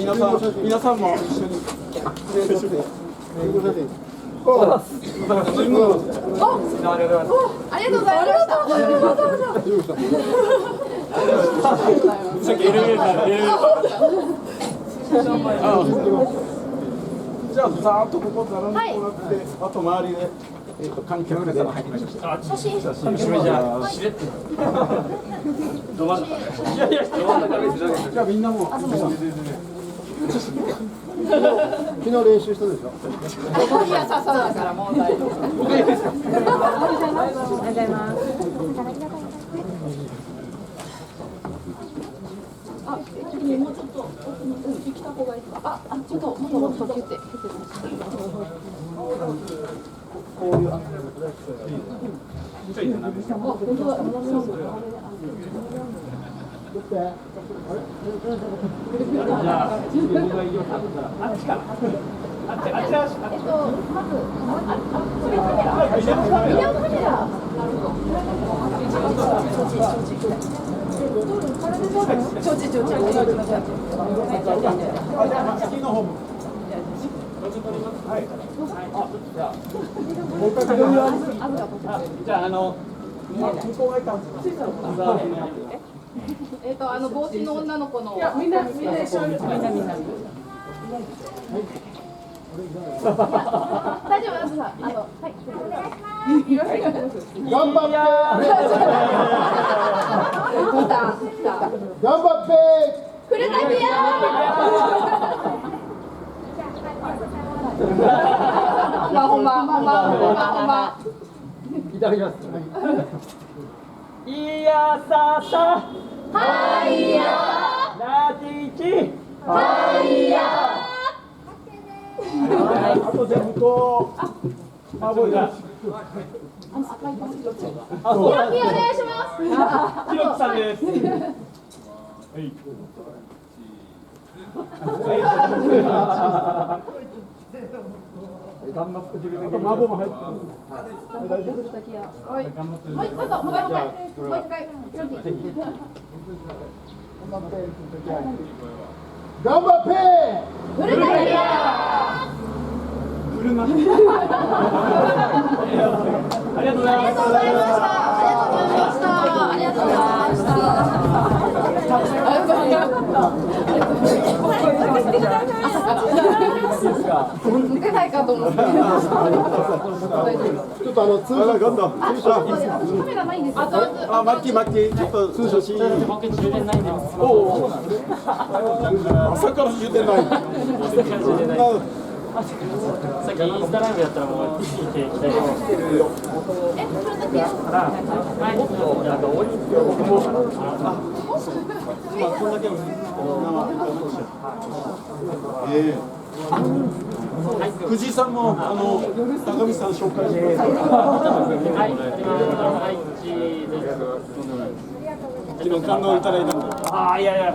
皆さんも一緒に。ありがとうございました。さっきエレベーター。じゃあ、ざーっとここ並んでもらって、あと周りで、観客で入りましょう。写真。じゃあ、しれっと。じゃあ、みんなも。昨日練習したでしょ。いや、さだからもう大丈夫。僕いいですか。ありがとうございます。あ、もうちょっと行きた方がいいですか。ちょっともっと蹴って。こういうアングルで。ちょいとな。本当だ。じゃあ、僕がいいよ。あっちか。まず、それカメラ。ビデオカメラ。なるほど。じゃあ、向こうがいたんですか。帽子の女の子の。みんな一緒に。みんな。大丈夫です。はい。頑張って。頑張って。古滝屋。ほんま。いただきます。いやささ。はいや。ラティチ。はいや。あとじゃあ向こう。あ、僕が。ひろきお願いします。ひろきさんです。頑張ってくれる。あと孫も入ってる。大丈夫。はい。もう一回。頑張って。古滝屋。車。ありがとうございました。ありがとうございました。抜けないかと思って。ちょっとツーショット。カメラないんですか。あ、マッキー、ちょっとツーショット。僕充電ないんで。朝から充電ない。さっきインスタライブやったらもう見ていきたいと思います。藤井さんも高見さん紹介してください。昨日感動いただいたんで。いやいや。